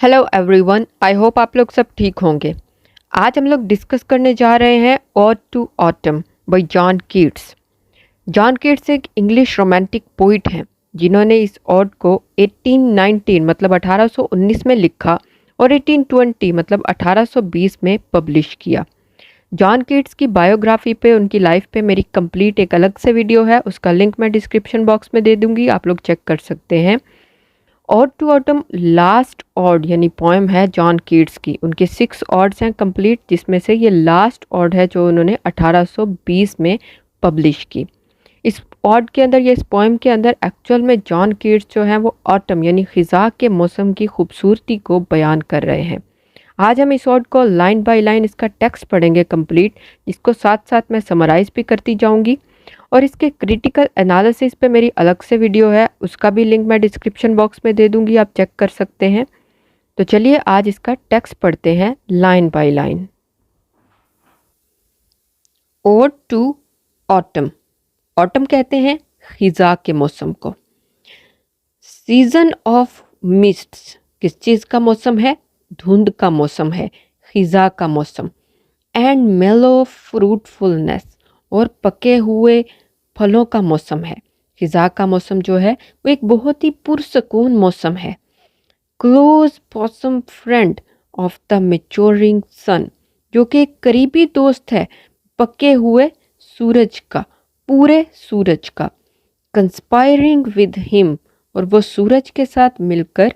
Hello everyone, I hope आप लोग सब ठीक होंगे। आज हम लोग डिस्कस करने जा रहे हैं ode to autumn by John Keats. John Keats एक इंग्लिश रोमांटिक पोइट हैं जिन्होंने इस ऑड को 1819 मतलब 1819 में लिखा और 1820 मतलब 1820 में पब्लिश किया। जॉन कीट्स की बायोग्राफी पे, उनकी लाइफ पे मेरी कंप्लीट एक अलग से वीडियो है, उसका लिंक मैं डिस्क्रिप्शन बॉक्स में दे दूंगी, आप लोग चेक कर सकते हैं। Ode to autumn last ode यानी पोएम है जॉन कीट्स की। उनके 6 ऑड्स हैं कंप्लीट, जिसमें से ये लास्ट ऑड है जो उन्होंने 1820 में पब्लिश की। इस ऑड के अंदर, ये इस पोएम के अंदर एक्चुअल में जॉन कीट्स जो हैं वो ऑटम यानी खिज़ा के मौसम की खूबसूरती को बयान कर रहे हैं। आज हम इस ऑड को लाइन बाय लाइन इसका टेक्स्ट पढ़ेंगे कंप्लीट, जिसको साथ साथ मैं समराइज़ भी करती जाऊंगी। और इसके क्रिटिकल एनालिसिस पे मेरी अलग से वीडियो है, उसका भी लिंक मैं डिस्क्रिप्शन बॉक्स में दे दूंगी, आप चेक कर सकते हैं। तो चलिए आज इसका टेक्स्ट पढ़ते हैं line by line. Ode to autumn. Autumn कहते हैं खिज़ा के मौसम को। सीजन ऑफ मिस्ट्स, किस चीज़ का मौसम है? धुंध का मौसम है, खिज़ा का मौसम। एंड मेलो फ्रूटफुलनेस, और पके हुए फलों का मौसम है। खिज़ा का मौसम जो है वो एक बहुत ही पुरसकून मौसम है। Close bosom friend of the maturing sun, जो कि एक करीबी दोस्त है पके हुए सूरज का, पूरे सूरज का। कंस्पायरिंग विद हिम, और वो सूरज के साथ मिलकर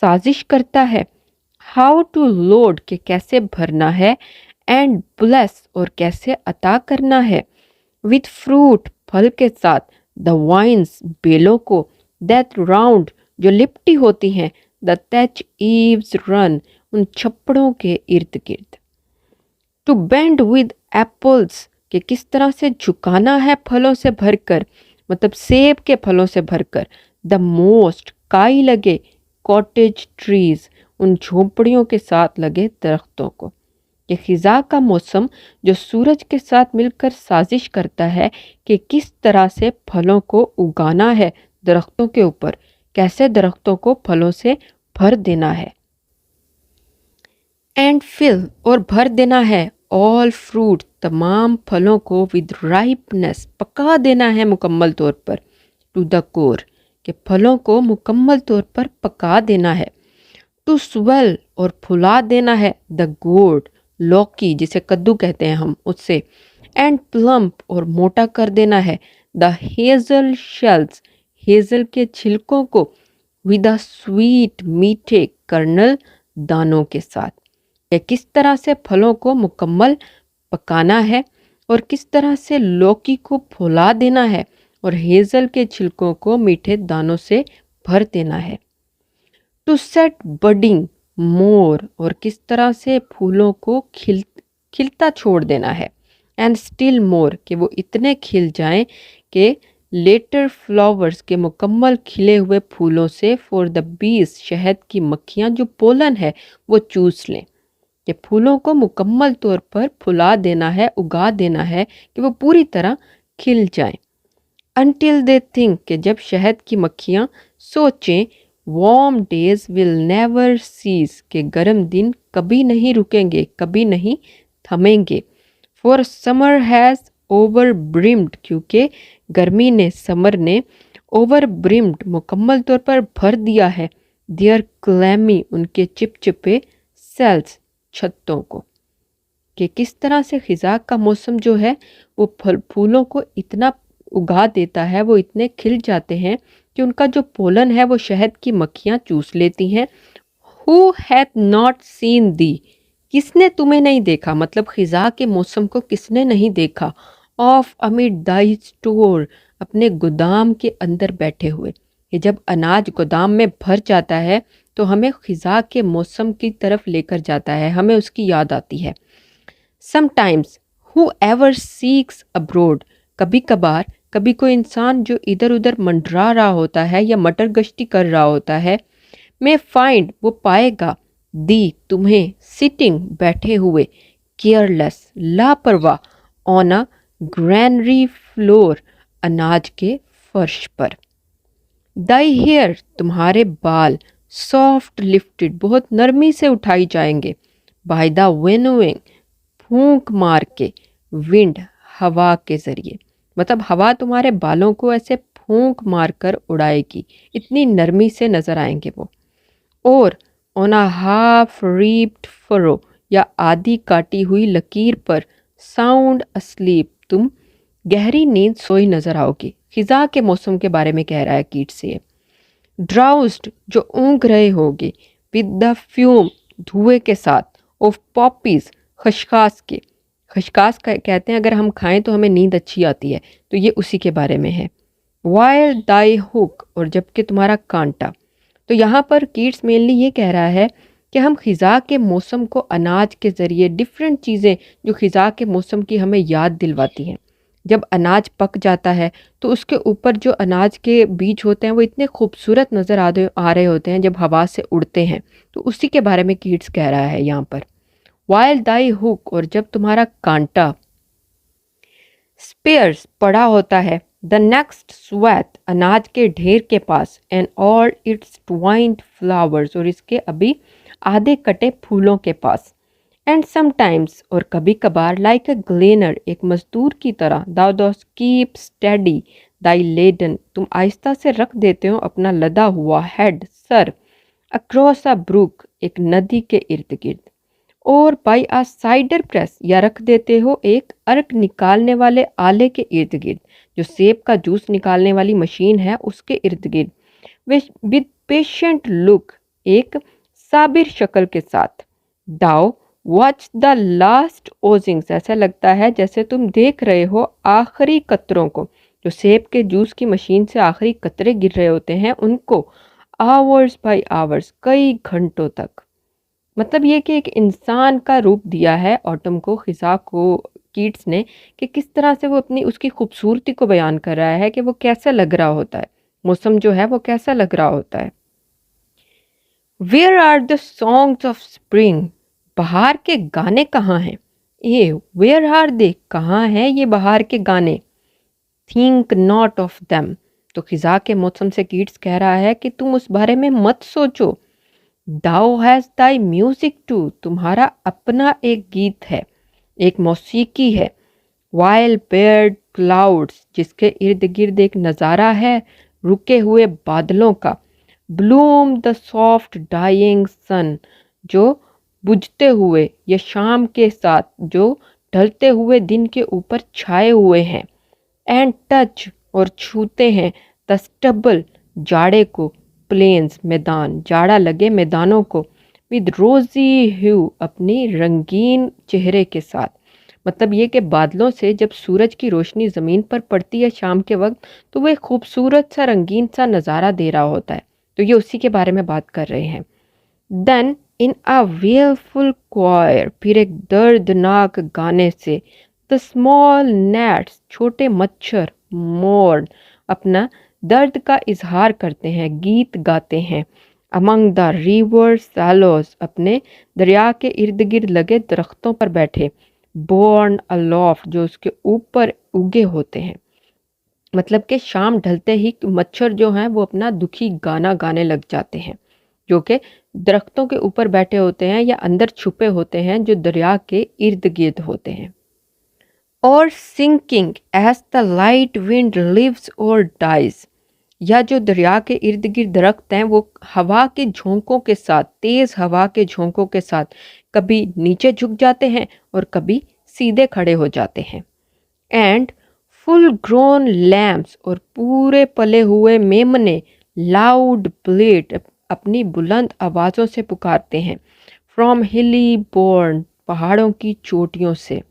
साजिश करता है। हाउ टू लोड, के कैसे भरना है। एंड ब्लेस, और कैसे अता करना है। विथ फ्रूट, फल के साथ। द वाइन्स, बेलों को। दैट राउंड, जो लिपटी होती हैं। द टच ईव्स रन, उन छप्पड़ों के इर्द गिर्द। टू बेंड विद एप्पल्स, के किस तरह से झुकाना है फलों से भरकर, मतलब सेब के फलों से भरकर। द मोस्ट, काई लगे। कॉटेज ट्रीज, उन झोपड़ियों के साथ लगे दरख्तों को। ये खिज़ा का मौसम जो सूरज के साथ मिलकर साजिश करता है कि किस तरह से फलों को उगाना है दरख्तों के ऊपर, कैसे दरख्तों को फलों से भर देना है। एंड फिल, और भर देना है। ऑल फ्रूट, तमाम फलों को। विद राइपनेस, पका देना है मुकम्मल तौर पर। टू द कोर, के फलों को मुकम्मल तौर पर पका देना है। टू स्वेल, और फुला देना है। द गोर्ड, लौकी जिसे कद्दू कहते हैं हम, उससे। एंड प्लम्प, और मोटा कर देना है। द हेजल शेल्स, हेजल के छिलकों को। विद द स्वीट, मीठे कर्नल, दानों के साथ। यह किस तरह से फलों को मुकम्मल पकाना है और किस तरह से लौकी को फुला देना है और हेजल के छिलकों को मीठे दानों से भर देना है। टू सेट बडिंग मोर, और किस तरह से फूलों को खिलता छोड़ देना है। एंड स्टिल मोर, कि वो इतने खिल जाएं कि लेटर फ्लावर्स, के मुकम्मल खिले हुए फूलों से। फॉर द बीज, शहद की मक्खियाँ जो पोलन है वो चूस लें। कि फूलों को मुकम्मल तौर पर फुला देना है, उगा देना है कि वो पूरी तरह खिल जाएं। अनटिल दे थिंक, कि जब शहद की मक्खियाँ सोचें। Warm days will never cease, के गर्म दिन कभी नहीं रुकेंगे, कभी नहीं थमेंगे। For summer has over brimmed, क्योंकि गर्मी ने, समर ने ओवर ब्रिम्ड, मुकम्मल तौर पर भर दिया है। देयर क्लैमी, उनके चिपचिपे सेल्स, छत्तों को। कि किस तरह से खिज़ा का मौसम जो है वो फूलों को इतना उगा देता है, वो इतने खिल जाते हैं कि उनका जो पोलन है वो शहद की मक्खियाँ चूस लेती हैं। हु हैथ नॉट सीन दी, किसने तुम्हें नहीं देखा, मतलब खिज़ा के मौसम को किसने नहीं देखा। ऑफ अमिड दाई स्टोर, अपने गोदाम के अंदर बैठे हुए। ये जब अनाज गोदाम में भर जाता है तो हमें खिज़ा के मौसम की तरफ लेकर जाता है, हमें उसकी याद आती है। Sometimes whoever seeks abroad, कभी कभार, कभी कोई इंसान जो इधर उधर मंडरा रहा होता है या मटर गश्ती कर रहा होता है। मे फाइंड, वो पाएगा। दी, तुम्हें। सिटिंग, बैठे हुए। केयरलेस, लापरवाह। ऑन अ ग्रैनरी फ्लोर, अनाज के फर्श पर। दाई हेयर, तुम्हारे बाल। सॉफ्ट लिफ्टेड बहुत नरमी से उठाई जाएंगे, बाय द विनोइंग फूंक मार के, विंड हवा के जरिए, मतलब हवा तुम्हारे बालों को ऐसे फूंक मार कर उड़ाएगी, इतनी नरमी से नजर आएंगे वो। और ऑन अ हाफ रीप्ड फरो या आधी काटी हुई लकीर पर, साउंड अस्लीप तुम गहरी नींद सोई नजर आओगी। खिजा के मौसम के बारे में कह रहा है कीट से। ड्राउस्ड जो ऊँग रहे होगे, विद द फ्यूम धुएं के साथ, ऑफ पॉपीज खशखास के। खशखास कहते हैं अगर हम खाएं तो हमें नींद अच्छी आती है, तो ये उसी के बारे में है। वाइल दाई हुक और जबकि तुम्हारा कांटा। तो यहाँ पर कीट्स मेनली ये कह रहा है कि हम खिज़ा के मौसम को अनाज के ज़रिए डिफरेंट चीज़ें जो खिज़ा के मौसम की हमें याद दिलवाती हैं। जब अनाज पक जाता है तो उसके ऊपर जो अनाज के बीज होते हैं वो इतने खूबसूरत नज़र आ रहे होते हैं जब हवा से उड़ते हैं। तो उसी के बारे में कीट्स कह रहा है यहाँ पर। वाइल दाई हुक और जब तुम्हारा कांटा स्पेयर्स पड़ा होता है, द नेक्स्ट स्वैथ अनाज के ढेर के पास, and all its twined flowers और इसके अभी आधे कटे फूलों के पास। एंड समटाइम्स और कभी कभार लाइक अ ग्लेनर एक मजदूर की तरह, thou dost keep steady thy laden तुम आहिस्ता से रख देते हो अपना लदा हुआ हेड सर, अक्रॉस अ ब्रुक एक नदी के इर्द गिर्द, और बाई आ साइडर प्रेस या रख देते हो एक अर्क निकालने वाले आले के इर्द गिर्द, जो सेब का जूस निकालने वाली मशीन है उसके इर्द गिर्द, विद पेशेंट लुक एक साबिर शक्ल के साथ। दाओ वॉच द लास्ट ओजिंग्स ऐसा लगता है जैसे तुम देख रहे हो आखिरी कतरों को, जो सेब के जूस की मशीन से आखिरी कतरे गिर रहे होते हैं उनको, आवर्स बाई आवर्स कई घंटों तक। मतलब ये कि एक इंसान का रूप दिया है ऑटम को, खिज़ा को कीट्स ने, कि किस तरह से वो अपनी उसकी खूबसूरती को बयान कर रहा है कि वो कैसा लग रहा होता है, मौसम जो है वो कैसा लग रहा होता है। Where are the songs of spring बहार के गाने कहाँ हैं। ये वेयर आर दे कहाँ हैं ये बहार के गाने। थिंक नॉट ऑफ देम तो खिज़ा के मौसम से कीट्स कह रहा है कि तुम उस बारे में मत सोचो। दाओ हैज़ दाई म्यूजिक टू तुम्हारा अपना एक गीत है, एक मौसीकी है। वाइल बेयर्ड क्लाउड्स जिसके इर्द गिर्द एक नज़ारा है रुके हुए बादलों का। ब्लूम द सॉफ्ट डाइंग सन जो बुझते हुए या शाम के साथ जो ढलते हुए दिन के ऊपर छाए हुए हैं। एंड टच और छूते हैं द स्टबल जाड़े को, प्लेन्स मैदान, जाड़ा लगे मैदानों को, विद रोजी ह्यू अपनी रंगीन चेहरे के साथ। मतलब ये कि बादलों से जब सूरज की रोशनी ज़मीन पर पड़ती है शाम के वक्त तो वो एक खूबसूरत सा रंगीन सा नज़ारा दे रहा होता है। तो ये उसी के बारे में बात कर रहे हैं। देन इन अ वेलफुल क्वायर फिर एक दर्दनाक गाने से, द स्मॉल नेट्स छोटे मच्छर, मोर अपना दर्द का इजहार करते हैं, गीत गाते हैं। अमंग द रिवर सैलोस अपने दरिया के इर्द गिर्द लगे दरख्तों पर बैठे। बोर्न अलॉफ्ट जो उसके ऊपर उगे होते हैं। मतलब कि शाम ढलते ही मच्छर जो हैं वो अपना दुखी गाना गाने लग जाते हैं, जो कि दरख्तों के ऊपर बैठे होते हैं या अंदर छुपे होते हैं जो दरिया के इर्द गिर्द होते हैं। Or sinking as the light wind lives or dies या जो दरिया के इर्द गिर्द दरख्त हैं वो हवा के झोंकों के साथ, तेज़ हवा के झोंकों के साथ कभी नीचे झुक जाते हैं और कभी सीधे खड़े हो जाते हैं। एंड फुल ग्रोन लैम्प्स और पूरे पले हुए मेमने लाउड ब्लेड अपनी बुलंद आवाज़ों से पुकारते हैं। फ्रॉम हिली बोर्न पहाड़ों की चोटियों से।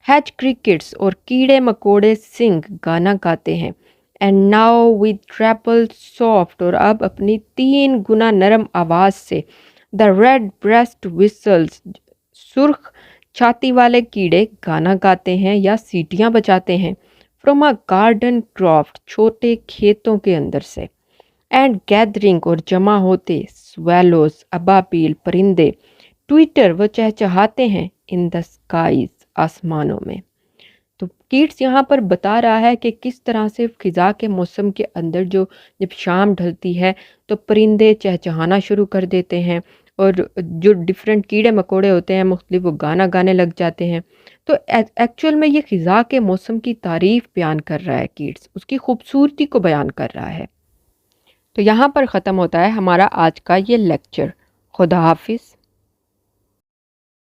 हैच क्रिकेट्स और कीड़े मकोड़े सिंग गाना गाते हैं। एंड नाउ विद ट्रेपल सॉफ्ट और अब अपनी 3 गुना नरम आवाज़ से, द रेड ब्रेस्ट विसल्स सुर्ख छाती वाले कीड़े गाना गाते हैं या सीटियां बजाते हैं। फ्रॉम अ गार्डन क्रॉफ्ट छोटे खेतों के अंदर से। एंड गैदरिंग और जमा होते स्वेलोस अबाबील परिंदे, ट्विटर वो चहचहाते हैं इन द स्काईज आसमानों में। तो कीट्स यहाँ पर बता रहा है कि किस तरह से ख़िज़ा के मौसम के अंदर जो जब शाम ढलती है तो परिंदे चहचहाना शुरू कर देते हैं और जो डिफरेंट कीड़े मकोड़े होते हैं मुख्तलिफ वो गाना गाने लग जाते हैं। तो एक्चुअल में ये ख़िज़ा के मौसम की तारीफ़ बयान कर रहा है कीट्स, उसकी खूबसूरती को बयान कर रहा है। तो यहाँ पर ख़त्म होता है हमारा आज का ये लेक्चर। खुदा हाफिज़।